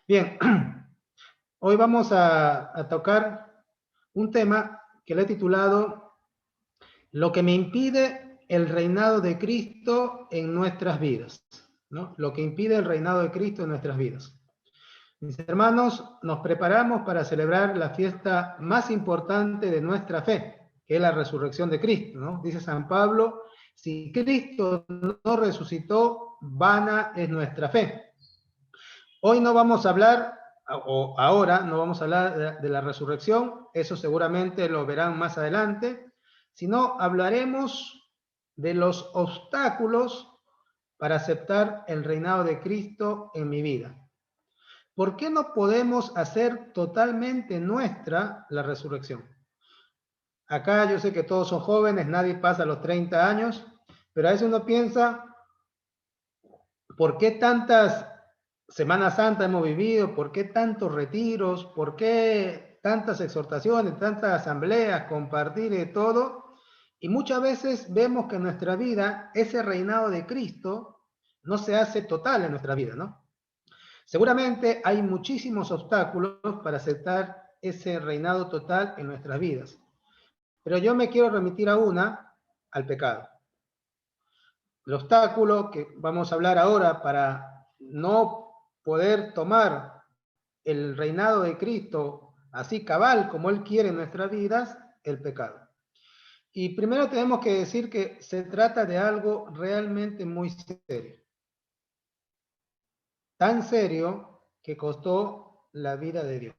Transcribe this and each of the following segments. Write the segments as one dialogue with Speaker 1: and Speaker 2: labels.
Speaker 1: Bien, hoy vamos a tocar un tema que le he titulado Lo que me impide el reinado de Cristo en nuestras vidas, ¿no? Lo que impide el reinado de Cristo en nuestras vidas. Mis hermanos, nos preparamos para celebrar la fiesta más importante de nuestra fe, que es la resurrección de Cristo, ¿no? Dice San Pablo, si Cristo no resucitó, vana es nuestra fe. Hoy no vamos a hablar, o ahora no vamos a hablar de la resurrección, eso seguramente lo verán más adelante, sino hablaremos de los obstáculos para aceptar el reinado de Cristo en mi vida. ¿Por qué no podemos hacer totalmente nuestra la resurrección? Acá yo sé que todos son jóvenes, nadie pasa los 30 años, pero a veces uno piensa, ¿por qué tantas Semanas Santa hemos vivido? ¿Por qué tantos retiros? ¿Por qué tantas exhortaciones, tantas asambleas, compartir de todo? Y muchas veces vemos que en nuestra vida ese reinado de Cristo no se hace total en nuestra vida, ¿no? Seguramente hay muchísimos obstáculos para aceptar ese reinado total en nuestras vidas. Pero yo me quiero remitir a al pecado. El obstáculo que vamos a hablar ahora para no poder tomar el reinado de Cristo así cabal como Él quiere en nuestras vidas, el pecado. Y primero tenemos que decir que se trata de algo realmente muy serio. Tan serio que costó la vida de Dios.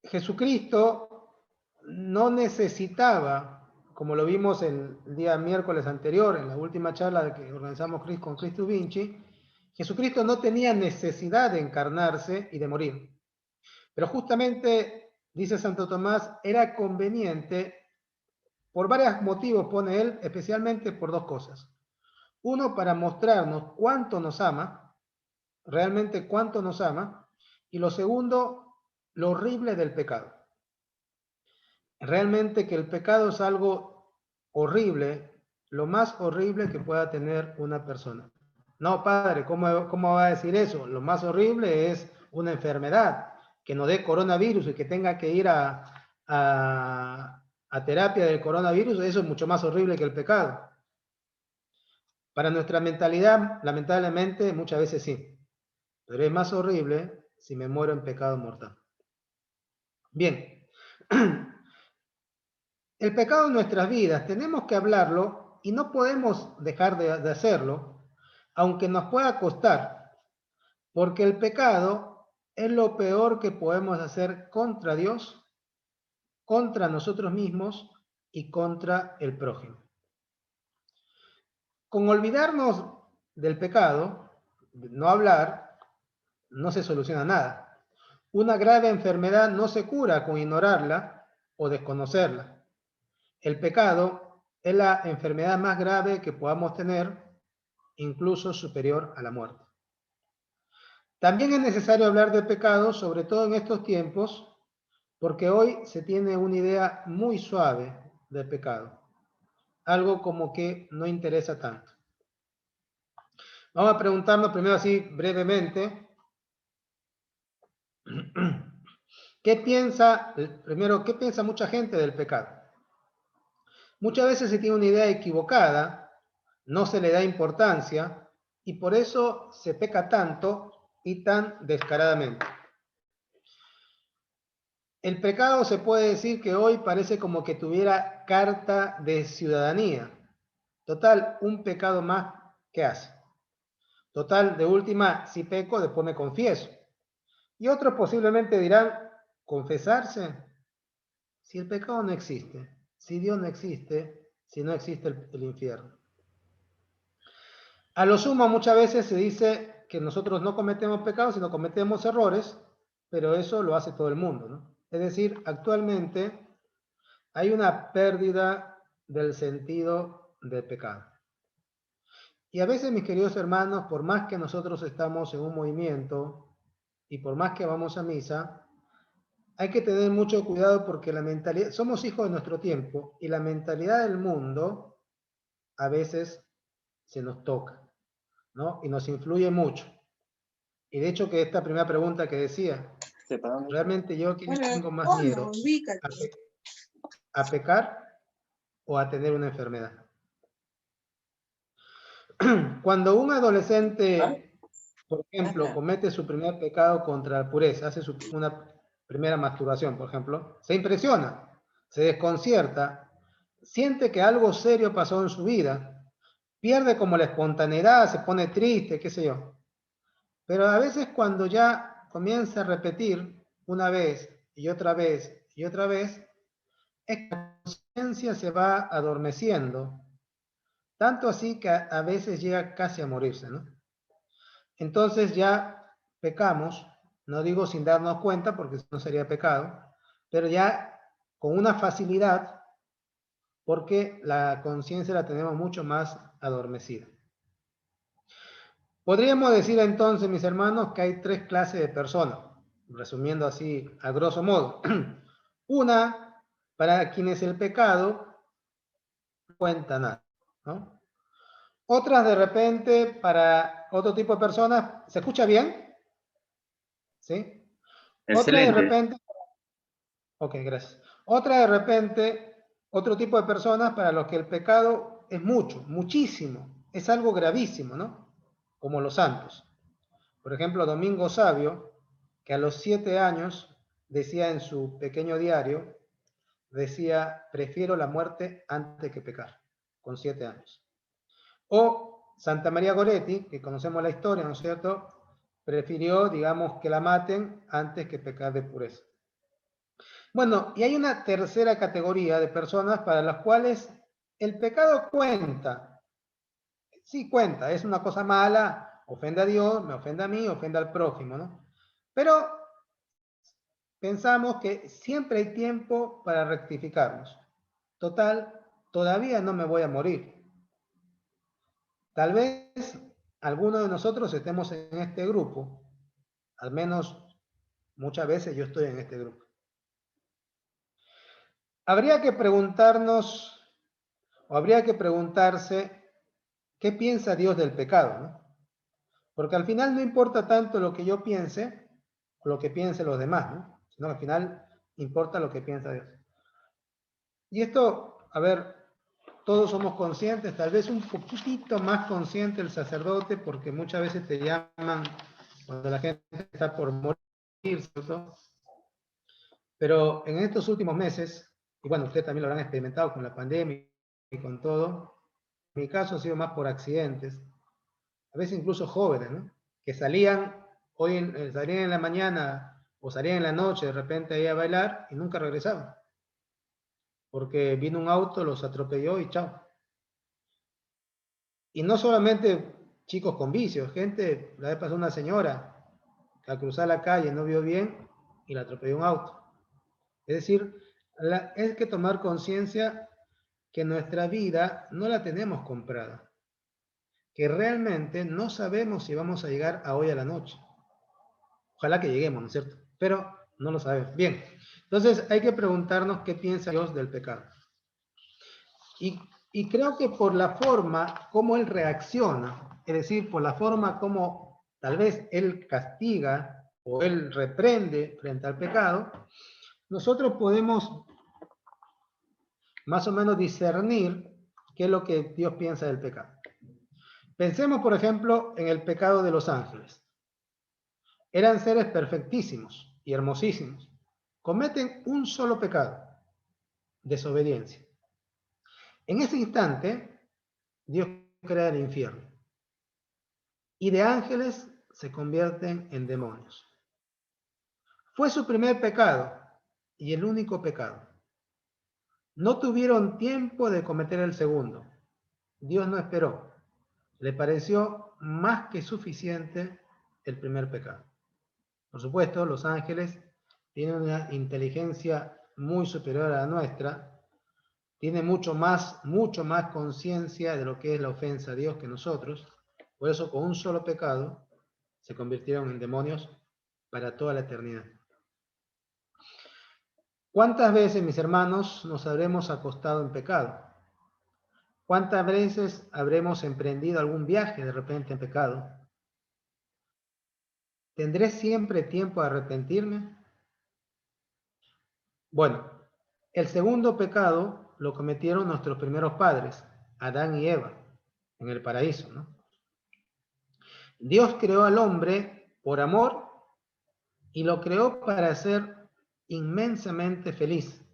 Speaker 1: Jesucristo no necesitaba, como lo vimos el día miércoles anterior, en la última charla que organizamos con Cristo Vinci, Jesucristo no tenía necesidad de encarnarse y de morir. Pero justamente, dice Santo Tomás, era conveniente por varios motivos, pone él, especialmente por dos cosas. Uno, para mostrarnos cuánto nos ama, realmente cuánto nos ama, y lo segundo, lo horrible del pecado. Realmente que el pecado es algo horrible, lo más horrible que pueda tener una persona. No, padre, ¿cómo va a decir eso? Lo más horrible es una enfermedad, que no dé coronavirus y que tenga que ir a terapia del coronavirus, eso es mucho más horrible que el pecado. Para nuestra mentalidad, lamentablemente, muchas veces sí, pero es más horrible si me muero en pecado mortal. Bien, el pecado en nuestras vidas tenemos que hablarlo y no podemos dejar de hacerlo, aunque nos pueda costar, porque el pecado es lo peor que podemos hacer contra Dios, contra nosotros mismos y contra el prójimo. Con olvidarnos del pecado, no hablar, no se soluciona nada. Una grave enfermedad no se cura con ignorarla o desconocerla. El pecado es la enfermedad más grave que podamos tener, incluso superior a la muerte. También es necesario hablar del pecado, sobre todo en estos tiempos, porque hoy se tiene una idea muy suave del pecado, algo como que no interesa tanto. Vamos a preguntarnos primero así brevemente, ¿qué piensa mucha gente del pecado? Muchas veces se tiene una idea equivocada, no se le da importancia y por eso se peca tanto y tan descaradamente. El pecado se puede decir que hoy parece como que tuviera carta de ciudadanía. Total, un pecado más, ¿qué hace? Total, de última, si peco, después me confieso. Y otros posiblemente dirán, ¿confesarse? Si el pecado no existe, si Dios no existe, si no existe el infierno. A lo sumo muchas veces se dice que nosotros no cometemos pecados, sino cometemos errores, pero eso lo hace todo el mundo, ¿no? Es decir, actualmente hay una pérdida del sentido del pecado. Y a veces, mis queridos hermanos, por más que nosotros estamos en un movimiento y por más que vamos a misa, hay que tener mucho cuidado porque la mentalidad, somos hijos de nuestro tiempo y la mentalidad del mundo a veces se nos toca, ¿no? Y nos influye mucho. Y de hecho que esta primera pregunta que decía, realmente yo que tengo más miedo a pecar o a tener una enfermedad. Cuando un adolescente, por ejemplo, comete su primer pecado contra la pureza, hace una primera masturbación, por ejemplo, se impresiona, se desconcierta, siente que algo serio pasó en su vida, pierde como la espontaneidad, se pone triste, qué sé yo. Pero a veces cuando ya comienza a repetir una vez y otra vez y otra vez, es que la conciencia se va adormeciendo, tanto así que a veces llega casi a morirse, ¿no? Entonces ya pecamos, no digo sin darnos cuenta porque no sería pecado, pero ya con una facilidad porque la conciencia la tenemos mucho más adormecida. Podríamos decir entonces, mis hermanos, que hay tres clases de personas, resumiendo así a grosso modo. Una, para quienes el pecado no cuenta nada, ¿no? Otras de repente, para otro tipo de personas, ¿se escucha bien? ¿Sí? Otra de
Speaker 2: Excelente.
Speaker 1: repente, ok, gracias. Otra de repente, otro tipo de personas para los que el pecado es mucho, muchísimo, es algo gravísimo, ¿no? Como los santos. Por ejemplo, Domingo Sabio, que a los 7 años decía en su pequeño diario, decía, prefiero la muerte antes que pecar, con 7 años. O Santa María Goretti, que conocemos la historia, ¿no es cierto? Prefirió, digamos, que la maten antes que pecar de pureza. Bueno, y hay una tercera categoría de personas para las cuales el pecado cuenta. Sí cuenta, es una cosa mala, ofende a Dios, me ofende a mí, ofende al prójimo, ¿no? Pero pensamos que siempre hay tiempo para rectificarnos. Total, todavía no me voy a morir. Tal vez algunos de nosotros estemos en este grupo, al menos muchas veces yo estoy en este grupo. Habría que preguntarnos, o habría que preguntarse, ¿qué piensa Dios del pecado? ¿No? Porque al final no importa tanto lo que yo piense, o lo que piensen los demás, ¿no? Sino al final importa lo que piensa Dios. Y esto, a ver, todos somos conscientes, tal vez un poquitito más consciente el sacerdote, porque muchas veces te llaman cuando la gente está por morir, ¿cierto? Pero en estos últimos meses, y bueno, ustedes también lo habrán experimentado con la pandemia y con todo, en mi caso ha sido más por accidentes, a veces incluso jóvenes, ¿no? Que salían, salían en la mañana o salían en la noche de repente ahí a bailar y nunca regresaban, porque vino un auto, los atropelló y chao. Y no solamente chicos con vicios, gente, la vez pasó una señora que al cruzar la calle no vio bien y la atropelló un auto. Es decir, es que tomar conciencia que nuestra vida no la tenemos comprada, que realmente no sabemos si vamos a llegar a hoy a la noche. Ojalá que lleguemos, ¿no es cierto? Pero no lo sabemos. Bien, entonces hay que preguntarnos qué piensa Dios del pecado. Y creo que por la forma como Él reacciona, es decir, por la forma como tal vez Él castiga o Él reprende frente al pecado, nosotros podemos más o menos discernir qué es lo que Dios piensa del pecado. Pensemos, por ejemplo, en el pecado de los ángeles. Eran seres perfectísimos y hermosísimos. Cometen un solo pecado, desobediencia. En ese instante, Dios crea el infierno. Y de ángeles se convierten en demonios. Fue su primer pecado y el único pecado. No tuvieron tiempo de cometer el segundo. Dios no esperó. Le pareció más que suficiente el primer pecado. Por supuesto, los ángeles tienen una inteligencia muy superior a la nuestra, tienen mucho más conciencia de lo que es la ofensa a Dios que nosotros. Por eso, con un solo pecado, se convirtieron en demonios para toda la eternidad. ¿Cuántas veces, mis hermanos, nos habremos acostado en pecado? ¿Cuántas veces habremos emprendido algún viaje de repente en pecado? ¿Tendré siempre tiempo de arrepentirme? Bueno, el segundo pecado lo cometieron nuestros primeros padres, Adán y Eva, en el paraíso, ¿no? Dios creó al hombre por amor y lo creó para ser inmensamente feliz.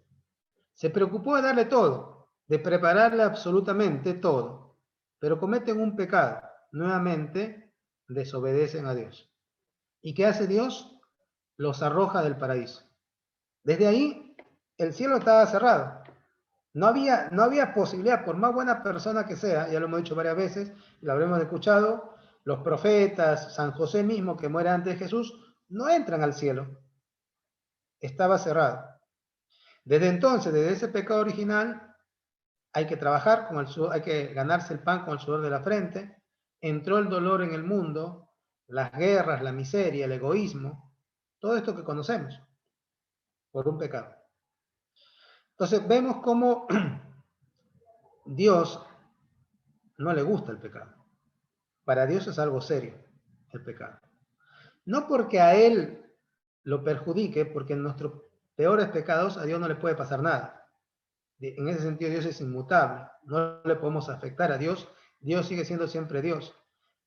Speaker 1: Se preocupó de darle todo, de prepararle absolutamente todo, pero cometen un pecado. Nuevamente desobedecen a Dios. ¿Y qué hace Dios? Los arroja del paraíso. Desde ahí, el cielo estaba cerrado. No había posibilidad, por más buena persona que sea, ya lo hemos dicho varias veces, lo habremos escuchado, los profetas, San José mismo, que muere antes de Jesús, no entran al cielo. Estaba cerrado. Desde entonces, desde ese pecado original, hay que trabajar con el sudor, hay que ganarse el pan con el sudor de la frente. Entró el dolor en el mundo, las guerras, la miseria, el egoísmo, todo esto que conocemos, por un pecado. Entonces vemos cómo Dios no le gusta el pecado. Para Dios es algo serio el pecado. No porque a Él lo perjudique, porque en nuestros peores pecados a Dios no le puede pasar nada. En ese sentido Dios es inmutable, no le podemos afectar a Dios, Dios sigue siendo siempre Dios,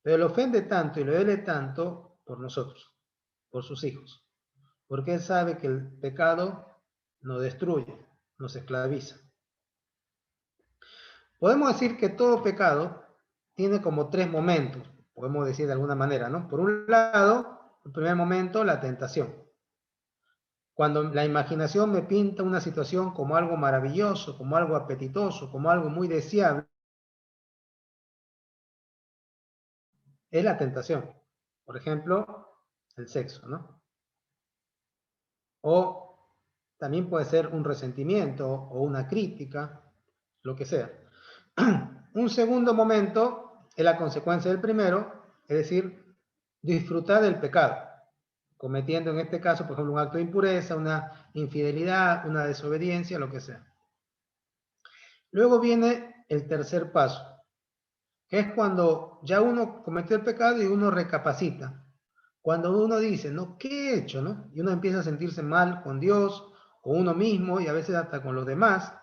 Speaker 1: pero le ofende tanto y le duele tanto por nosotros, por sus hijos, porque Él sabe que el pecado nos destruye, nos esclaviza. Podemos decir que todo pecado tiene como tres momentos, podemos decir de alguna manera, ¿no? Por un lado, el primer momento, la tentación. Cuando la imaginación me pinta una situación como algo maravilloso, como algo apetitoso, como algo muy deseable, es la tentación. Por ejemplo, el sexo, ¿no? O también puede ser un resentimiento o una crítica, lo que sea. Un segundo momento es la consecuencia del primero, es decir, disfrutar del pecado, cometiendo en este caso, por ejemplo, un acto de impureza, una infidelidad, una desobediencia, lo que sea. Luego viene el tercer paso, que es cuando ya uno cometió el pecado y uno recapacita. Cuando uno dice, ¿no? ¿Qué he hecho? ¿No? Y uno empieza a sentirse mal con Dios, con uno mismo y a veces hasta con los demás.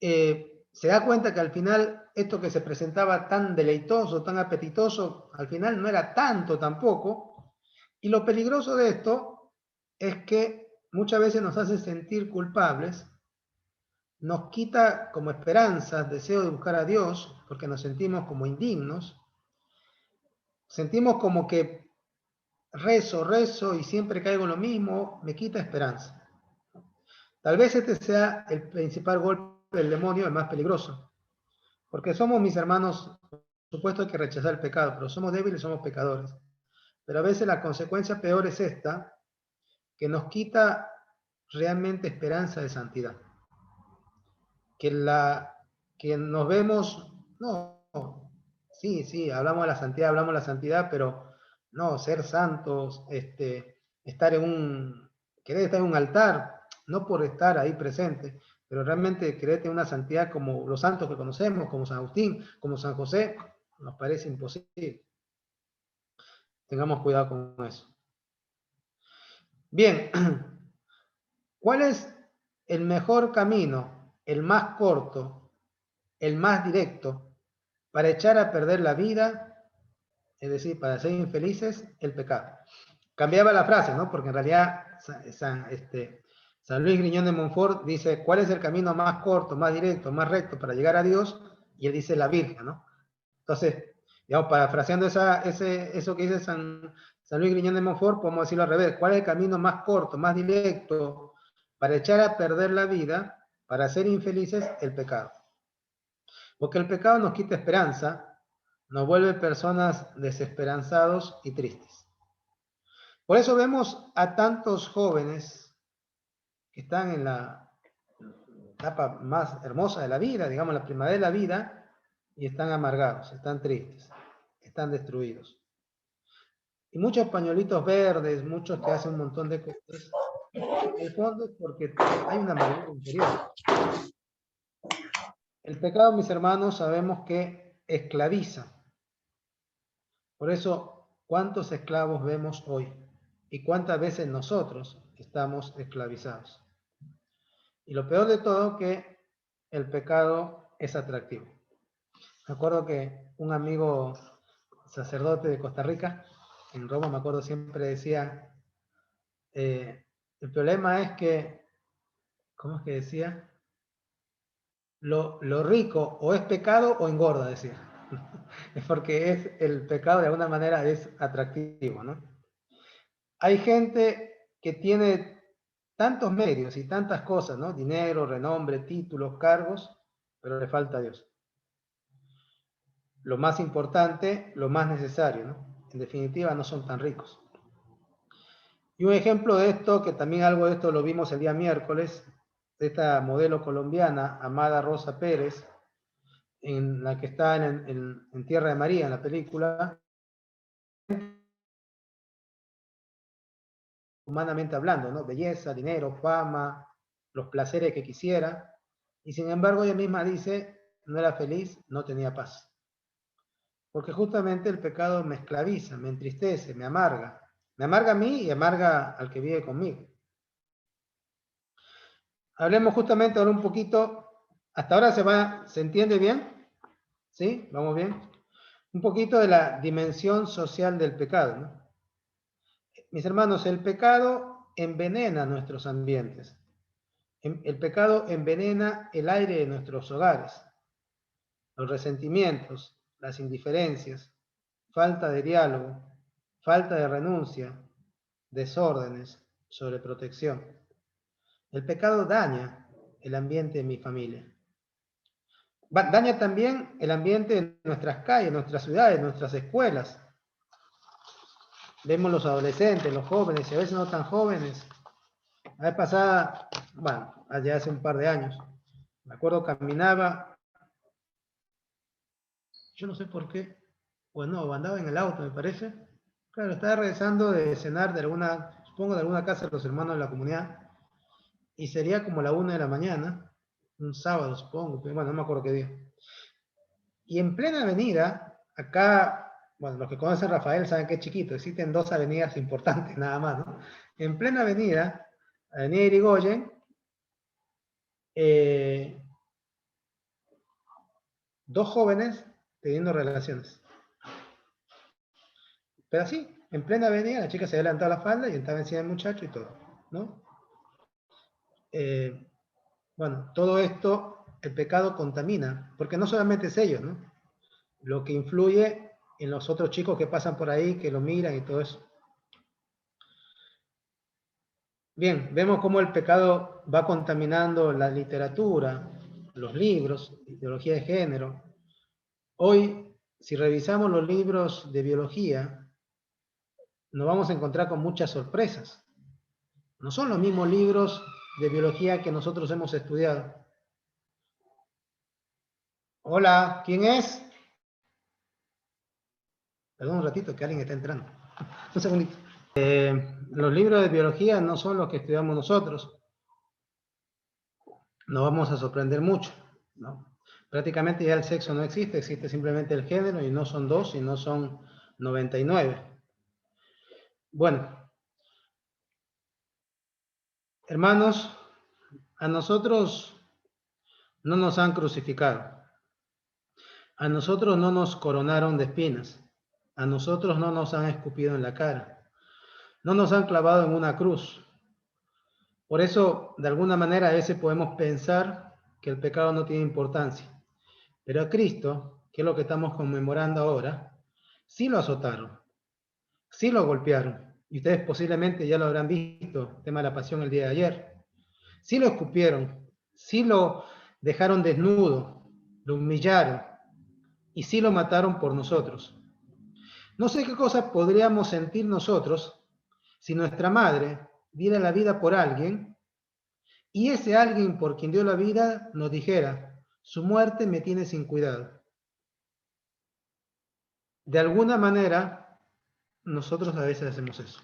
Speaker 1: Se da cuenta que al final esto que se presentaba tan deleitoso, tan apetitoso, al final no era tanto tampoco. Y lo peligroso de esto es que muchas veces nos hace sentir culpables, nos quita como esperanzas, deseo de buscar a Dios, porque nos sentimos como indignos, sentimos como que rezo y siempre caigo en lo mismo, me quita esperanza. Tal vez este sea el principal golpe del demonio, el más peligroso, porque somos, mis hermanos, por supuesto hay que rechazar el pecado, pero somos débiles, somos pecadores. Pero a veces la consecuencia peor es esta, que nos quita realmente esperanza de santidad. Que nos vemos, no, sí, hablamos de la santidad, pero no, ser santos, querer estar en un altar, no por estar ahí presente, pero realmente querer tener una santidad como los santos que conocemos, como San Agustín, como San José, nos parece imposible. Tengamos cuidado con eso. Bien, ¿cuál es el mejor camino, el más corto, el más directo, para echar a perder la vida, es decir, para ser infelices, el pecado? Cambiaba la frase, ¿no? Porque en realidad San Luis Griñón de Montfort dice, ¿cuál es el camino más corto, más directo, más recto para llegar a Dios? Y él dice la Virgen, ¿no? Entonces, digamos, parafraseando eso que dice San Luis Griñón de Montfort, podemos decirlo al revés. ¿Cuál es el camino más corto, más directo para echar a perder la vida, para ser infelices? El pecado. Porque el pecado nos quita esperanza, nos vuelve personas desesperanzados y tristes. Por eso vemos a tantos jóvenes que están en la etapa más hermosa de la vida, digamos la primavera de la vida, y están amargados, están tristes, están destruidos. Y muchos pañuelitos verdes, muchos que hacen un montón de cosas, en el fondo es porque hay una amargura interior. El pecado, mis hermanos, sabemos que esclaviza. Por eso ¿Cuántos esclavos vemos hoy? ¿Y cuántas veces nosotros estamos esclavizados? Y lo peor de todo, que el pecado es atractivo. Me acuerdo que un amigo sacerdote de Costa Rica, en Roma, me acuerdo, siempre decía, el problema es que, ¿cómo es que decía? Lo rico o es pecado o engorda, decía. Es porque el pecado de alguna manera es atractivo, ¿no? Hay gente que tiene tantos medios y tantas cosas, ¿no? Dinero, renombre, títulos, cargos, pero le falta a Dios. Lo más importante, lo más necesario, ¿no? En definitiva, no son tan ricos. Y un ejemplo de esto, que también algo de esto lo vimos el día miércoles, de esta modelo colombiana, Amada Rosa Pérez, en la que está en Tierra de María, en la película, humanamente hablando, ¿no? Belleza, dinero, fama, los placeres que quisiera, y sin embargo ella misma dice, no era feliz, no tenía paz. Porque justamente el pecado me esclaviza, me entristece, me amarga a mí y amarga al que vive conmigo. Hablemos justamente ahora un poquito, hasta ahora se entiende bien, ¿sí? ¿Vamos bien? Un poquito de la dimensión social del pecado, ¿no? Mis hermanos, el pecado envenena nuestros ambientes. El pecado envenena el aire de nuestros hogares. Los resentimientos, las indiferencias, falta de diálogo, falta de renuncia, desórdenes, sobreprotección. El pecado daña el ambiente de mi familia. Daña también el ambiente de nuestras calles, nuestras ciudades, nuestras escuelas. Vemos los adolescentes, los jóvenes, y a veces no tan jóvenes. La vez pasada, bueno, allá hace un par de años, me acuerdo, caminaba, yo no sé por qué, bueno, andaba en el auto, me parece. Claro, estaba regresando de cenar de alguna, supongo de alguna casa de los hermanos de la comunidad, y sería como la 1 de la mañana, un sábado, supongo, pero bueno, no me acuerdo qué día. Y en plena avenida, acá, bueno, los que conocen Rafael saben que es chiquito, existen 2 avenidas importantes nada más, ¿no? En plena avenida, Avenida Irigoyen, 2 jóvenes teniendo relaciones. Pero así, en plena avenida, la chica se había levantado la falda y estaba encima del muchacho y todo, ¿no? Bueno, todo esto, el pecado contamina, porque no solamente es ellos, ¿no? Lo que influye en los otros chicos que pasan por ahí, que lo miran y todo eso. Bien, vemos cómo el pecado va contaminando la literatura, los libros, ideología de género. Hoy, si revisamos los libros de biología, nos vamos a encontrar con muchas sorpresas. No son los mismos libros de biología que nosotros hemos estudiado. Hola, ¿quién es? Perdón un ratito, que alguien está entrando. Un segundito. Los libros de biología no son los que estudiamos nosotros. Nos vamos a sorprender mucho, ¿no? Prácticamente ya el sexo no existe, existe simplemente el género y no son 2, sino son 99. Bueno, hermanos, a nosotros no nos han crucificado, a nosotros no nos coronaron de espinas, a nosotros no nos han escupido en la cara, no nos han clavado en una cruz. Por eso, de alguna manera, a veces podemos pensar que el pecado no tiene importancia. Pero a Cristo, que es lo que estamos conmemorando ahora, sí lo azotaron, sí lo golpearon. Y ustedes posiblemente ya lo habrán visto, el tema de la pasión el día de ayer. Sí lo escupieron, sí lo dejaron desnudo, lo humillaron y sí lo mataron por nosotros. No sé qué cosa podríamos sentir nosotros si nuestra madre diera la vida por alguien y ese alguien por quien dio la vida nos dijera, su muerte me tiene sin cuidado. De alguna manera, nosotros a veces hacemos eso.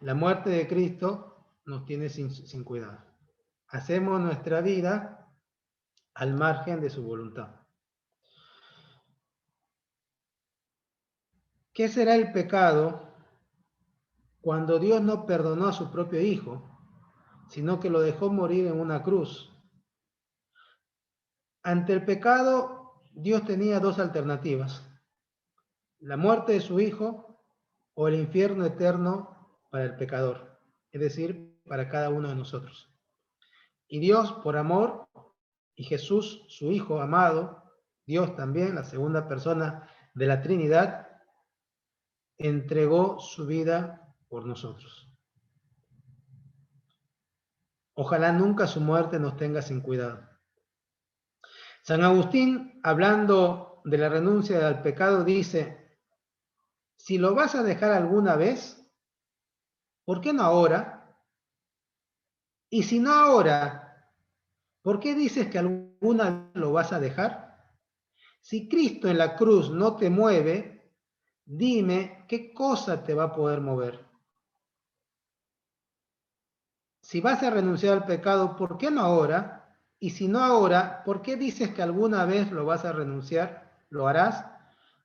Speaker 1: La muerte de Cristo nos tiene sin cuidado. Hacemos nuestra vida al margen de su voluntad. ¿Qué será el pecado cuando Dios no perdonó a su propio Hijo, sino que lo dejó morir en una cruz? Ante el pecado, Dios tenía dos alternativas: la muerte de su Hijo o el infierno eterno para el pecador, es decir, para cada uno de nosotros. Y Dios, por amor, y Jesús, su Hijo amado, Dios también, la segunda persona de la Trinidad, entregó su vida por nosotros. Ojalá nunca su muerte nos tenga sin cuidado. San Agustín, hablando de la renuncia al pecado, dice: si lo vas a dejar alguna vez, ¿por qué no ahora? Y si no ahora, ¿por qué dices que alguna vez lo vas a dejar? Si Cristo en la cruz no te mueve, dime qué cosa te va a poder mover. Si vas a renunciar al pecado, ¿por qué no ahora? Y si no ahora, ¿por qué dices que alguna vez lo vas a renunciar? ¿Lo harás?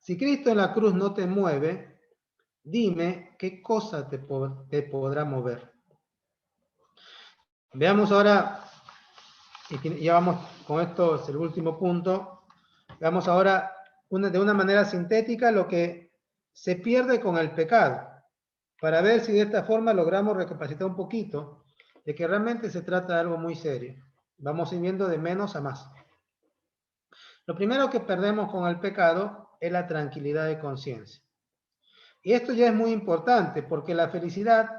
Speaker 1: Si Cristo en la cruz no te mueve, dime qué cosa te podrá mover. Veamos ahora, y ya vamos con esto, es el último punto. Veamos ahora de una manera sintética lo que se pierde con el pecado, para ver si de esta forma logramos recapacitar un poquito de que realmente se trata de algo muy serio. Vamos a ir viendo de menos a más. Lo primero que perdemos con el pecado es la tranquilidad de conciencia. Y esto ya es muy importante, porque la felicidad,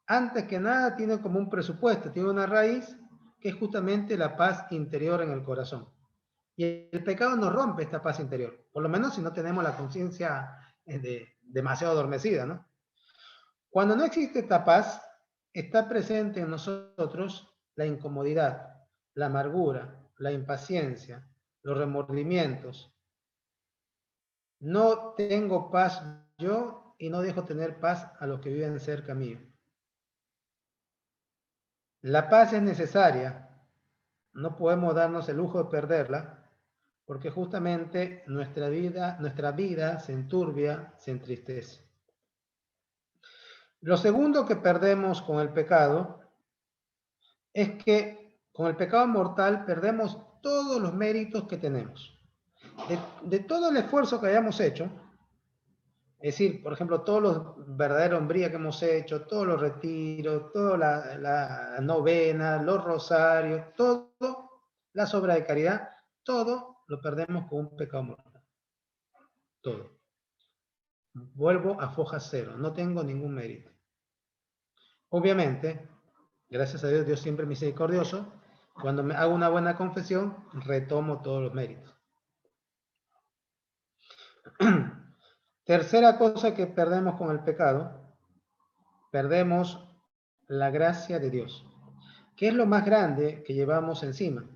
Speaker 1: antes que nada, tiene como un presupuesto, tiene una raíz que es justamente la paz interior en el corazón. Y el pecado nos rompe esta paz interior, por lo menos si no tenemos la conciencia demasiado adormecida, ¿no? Cuando no existe esta paz, está presente en nosotros la incomodidad, la amargura, la impaciencia, los remordimientos. No tengo paz yo y no dejo tener paz a los que viven cerca mío. La paz es necesaria, no podemos darnos el lujo de perderla, porque justamente nuestra vida se enturbia, se entristece. Lo segundo que perdemos con el pecado es que con el pecado mortal perdemos todos los méritos que tenemos. De todo el esfuerzo que hayamos hecho, es decir, por ejemplo, todos los verdaderos hombría que hemos hecho, todos los retiros, toda la novena, los rosarios, todo, las obras de caridad, todo lo perdemos con un pecado mortal. Todo. Vuelvo a foja cero, no tengo ningún mérito. Obviamente, gracias a Dios, Dios siempre es misericordioso. Cuando me hago una buena confesión, retomo todos los méritos. Tercera cosa que perdemos con el pecado, perdemos la gracia de Dios. ¿Qué es lo más grande que llevamos encima?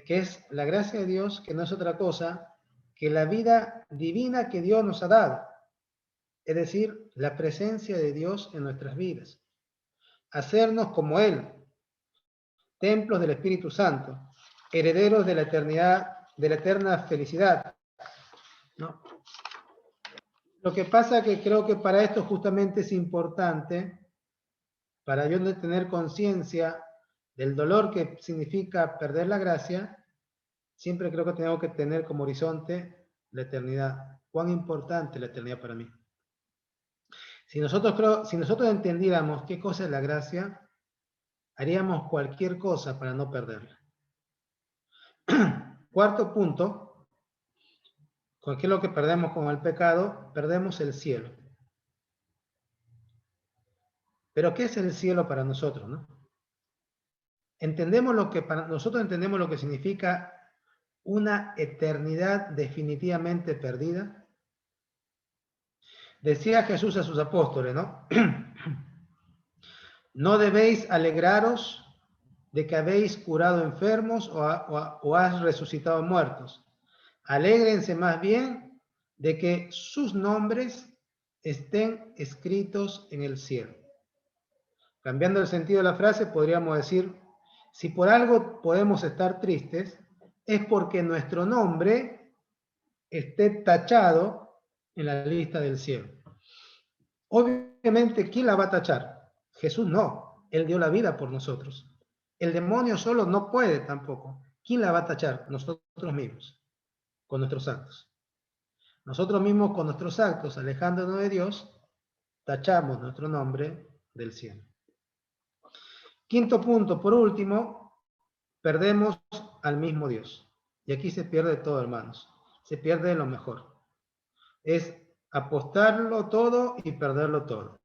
Speaker 1: Que es la gracia de Dios, que no es otra cosa que la vida divina que Dios nos ha dado. Es decir, la presencia de Dios en nuestras vidas. Hacernos como Él, templos del Espíritu Santo, herederos de la eternidad, de la eterna felicidad, ¿no? Lo que pasa es que creo que para esto justamente es importante, para yo no tener conciencia del dolor que significa perder la gracia, siempre creo que tengo que tener como horizonte la eternidad. Cuán importante la eternidad para mí. Si nosotros entendiéramos qué cosa es la gracia, haríamos cualquier cosa para no perderla. Cuarto punto, ¿qué es lo que perdemos con el pecado? Perdemos el cielo. Pero ¿qué es el cielo para nosotros, no? Nosotros entendemos lo que significa una eternidad definitivamente perdida. Decía Jesús a sus apóstoles, ¿no? No debéis alegraros de que habéis curado enfermos o has resucitado muertos. Alégrense más bien de que sus nombres estén escritos en el cielo. Cambiando el sentido de la frase, podríamos decir, si por algo podemos estar tristes, es porque nuestro nombre esté tachado en la lista del cielo. Obviamente, ¿quién la va a tachar? Jesús no, Él dio la vida por nosotros. El demonio solo no puede tampoco. ¿Quién la va a tachar? Nosotros mismos, con nuestros actos. Nosotros mismos con nuestros actos, alejándonos de Dios, tachamos nuestro nombre del cielo. Quinto punto, por último, perdemos al mismo Dios. Y aquí se pierde todo, hermanos. Se pierde lo mejor. Es apostarlo todo y perderlo todo.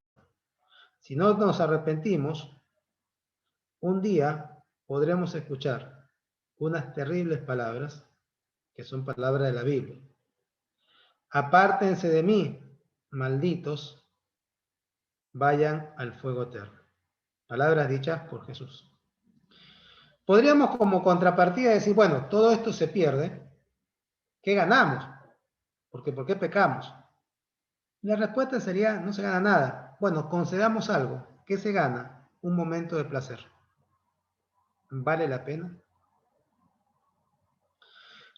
Speaker 1: Si no nos arrepentimos, un día podremos escuchar unas terribles palabras, que son palabras de la Biblia. Apártense de mí, malditos, vayan al fuego eterno. Palabras dichas por Jesús. Podríamos como contrapartida decir, bueno, todo esto se pierde, ¿qué ganamos? Porque ¿por qué pecamos? La respuesta sería, no se gana nada. Bueno, concedamos algo. ¿Qué se gana? Un momento de placer. ¿Vale la pena?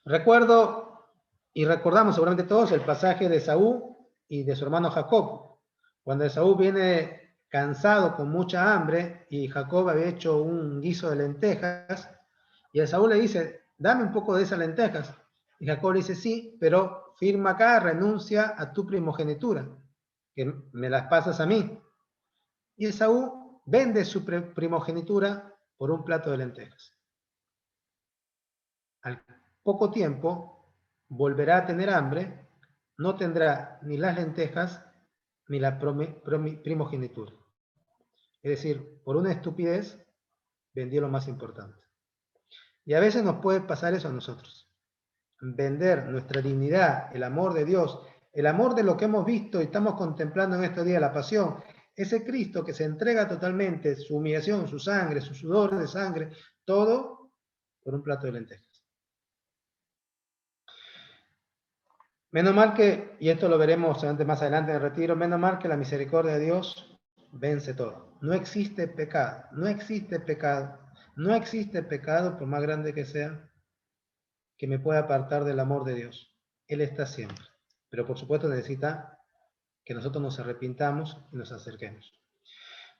Speaker 1: Recuerdo y recordamos seguramente todos el pasaje de Esaú y de su hermano Jacob. Cuando Esaú viene cansado con mucha hambre y Jacob había hecho un guiso de lentejas y Esaú le dice, dame un poco de esas lentejas. Y Jacob le dice, sí, pero firma acá, renuncia a tu primogenitura, que me las pasas a mí. Y Esaú vende su primogenitura por un plato de lentejas. Al poco tiempo volverá a tener hambre, no tendrá ni las lentejas ni la primogenitura. Es decir, por una estupidez vendió lo más importante. Y a veces nos puede pasar eso a nosotros. Vender nuestra dignidad, el amor de Dios, el amor de lo que hemos visto y estamos contemplando en estos días, la pasión, ese Cristo que se entrega totalmente, su humillación, su sangre, su sudor de sangre, todo por un plato de lentejas. Menos mal que, y esto lo veremos más adelante en el retiro, menos mal que la misericordia de Dios vence todo. No existe pecado, no existe pecado, no existe pecado, por más grande que sea, que me pueda apartar del amor de Dios. Él está siempre. Pero por supuesto necesita que nosotros nos arrepintamos y nos acerquemos.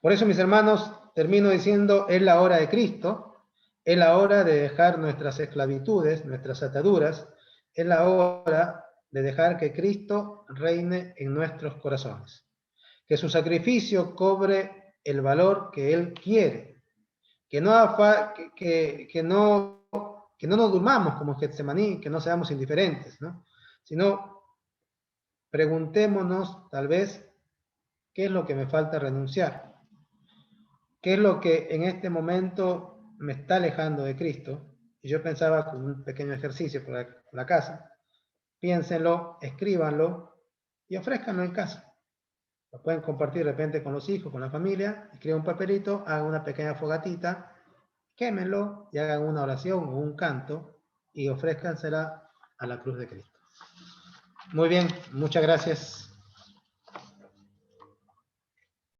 Speaker 1: Por eso, mis hermanos, termino diciendo, es la hora de Cristo, es la hora de dejar nuestras esclavitudes, nuestras ataduras, es la hora de dejar que Cristo reine en nuestros corazones. Que su sacrificio cobre el valor que Él quiere. Que no nos durmamos como Getsemaní, que no seamos indiferentes, ¿no? Sino preguntémonos, tal vez, ¿qué es lo que me falta renunciar? ¿Qué es lo que en este momento me está alejando de Cristo? Y yo pensaba con un pequeño ejercicio por la casa. Piénsenlo, escríbanlo y ofrézcanlo en casa. Lo pueden compartir de repente con los hijos, con la familia. Escriban un papelito, hagan una pequeña fogatita, quémenlo y hagan una oración o un canto y ofrézcansela a la cruz de Cristo. Muy bien, muchas gracias.